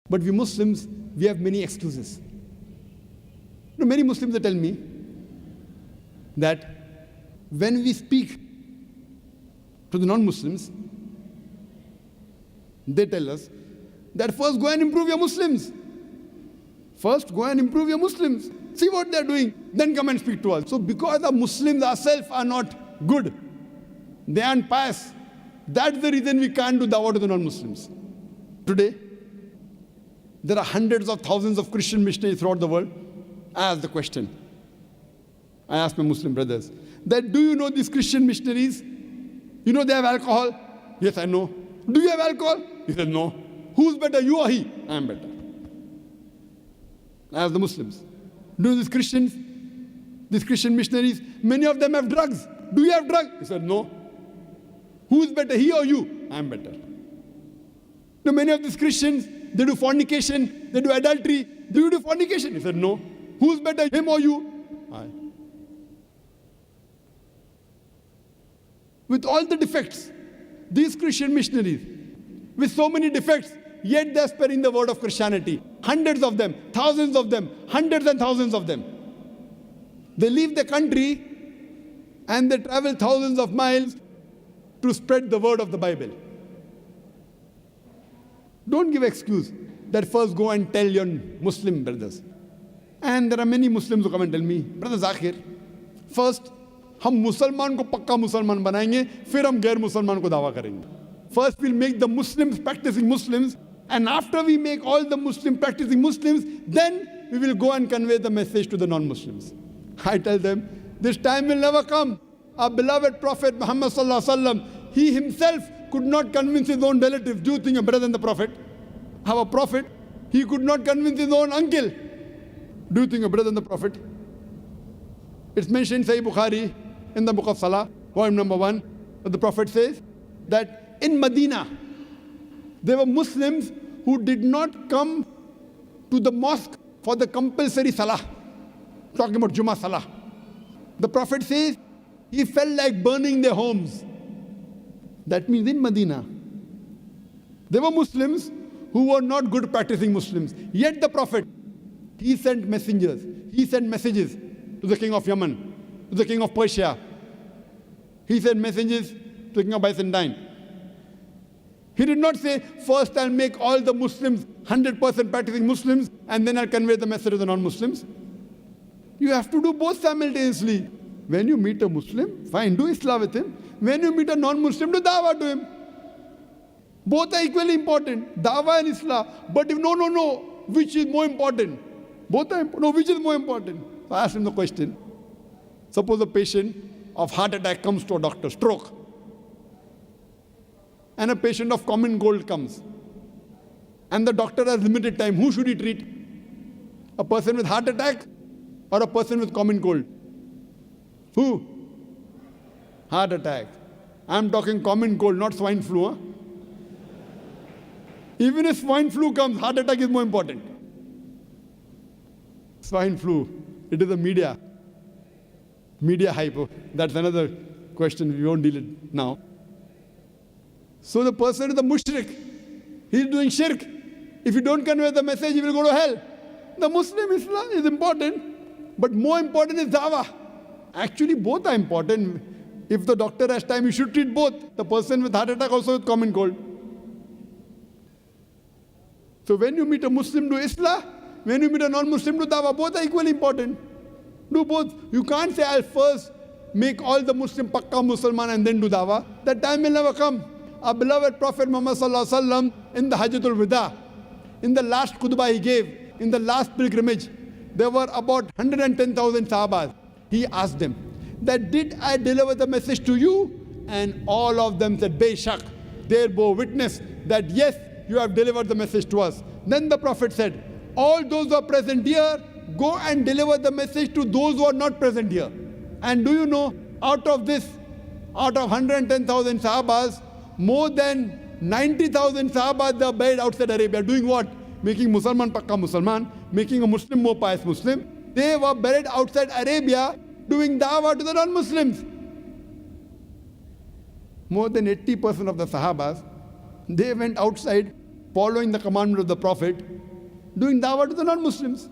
But we Muslims, we have many excuses. Many Muslims tell me that when we speak to the non-Muslims, they tell us that first go and improve your Muslims. First go and improve your Muslims. See what they're doing, then come and speak to us. So because the Muslims ourselves are not good, they aren't pious, that's the reason we can't do dawah to the non-Muslims. Today, there are hundreds of thousands of Christian missionaries throughout the world. I ask the question. I ask my Muslim brothers, that do you know these Christian missionaries? You know they have alcohol? Yes, I know. Do you have alcohol? He said, no. Who's better, you or he? I am better. I ask the Muslims, do these Christians, these Christian missionaries, many of them have drugs. Do you have drugs? He said, no. Who's better, he or you? I am better. Now, many of these Christians, they do fornication, they do adultery. Do you do fornication? He said, no. Who's better, him or you? I. With all the defects, these Christian missionaries, with so many defects, yet they're spreading the word of Christianity. Hundreds of them, thousands of them, hundreds and thousands of them. They leave the country and they travel thousands of miles to spread the word of the Bible. Don't give excuse that first go and tell your Muslim brothers. And there are many Muslims who come and tell me, Brother Zakir, first हम मुसलमान को पक्का मुसलमान बनाएंगे, फिर हम गैर मुसलमान को दावा करेंगे. First we'll make the Muslims practicing Muslims, and after we make all the Muslim practicing Muslims, then we will go and convey the message to the non-Muslims. I tell them, this time will never come. Our beloved Prophet Muhammad sallallahu alaihi wasallam, he himself could not convince his own relatives. Do you think you're better than the Prophet? Our Prophet, he could not convince his own uncle. Do you think you're better than the Prophet? It's mentioned in Sahih Bukhari, in the book of Salah, volume number 1, but the Prophet says that in Medina, there were Muslims who did not come to the mosque for the compulsory Salah. Talking about Jummah Salah. The Prophet says he felt like burning their homes. That means in Medina, there were Muslims who were not good practicing Muslims. Yet the Prophet, he sent messengers, he sent messages to the king of Yemen, to the king of Persia. He sent messages to the king of Byzantine. He did not say, first I'll make all the Muslims 100% practicing Muslims and then I'll convey the message to the non-Muslims. You have to do both simultaneously. When you meet a Muslim, fine, do Islam with him. When you meet a non-Muslim, do Dawah to him. Both are equally important, Dawah and Islam. But if no, which is more important? Both are important. No, which is more important? So I asked him the question. Suppose a patient of heart attack comes to a doctor, stroke. And a patient of common cold comes. And the doctor has limited time. Who should he treat? A person with heart attack or a person with common cold? Who? Heart attack. I'm talking common cold, not swine flu. Huh? Even if swine flu comes, heart attack is more important. Swine flu, it is a media hype. That's another question, we won't deal it now. So the person is a mushrik. He's doing shirk. If you don't convey the message, he will go to hell. The Muslim Islam is important, but more important is dawah. Actually, both are important. If the doctor has time, you should treat both. The person with heart attack also with common cold. So when you meet a Muslim, do Islam. When you meet a non-Muslim, do dawah. Both are equally important. Do both. You can't say, I'll first make all the Muslim pakka Musliman and then do dawah. That time will never come. Our beloved Prophet Muhammad sallallahu alaihi wasallam in the Hajjatul Wida, in the last khutbah he gave, in the last pilgrimage, there were about 110,000 Sahabas. He asked them, that did I deliver the message to you? And all of them said, Beshak. They bore witness that yes, you have delivered the message to us. Then the Prophet said, all those who are present here, go and deliver the message to those who are not present here. And do you know, out of 110,000 Sahabas, more than 90,000 Sahabas are buried outside Arabia. Doing what? Making Musalman Pakka Musalman, making a Muslim more pious Muslim. They were buried outside Arabia doing dawah to the non-Muslims. More than 80% of the Sahabas, they went outside following the commandment of the Prophet doing dawah to the non-Muslims.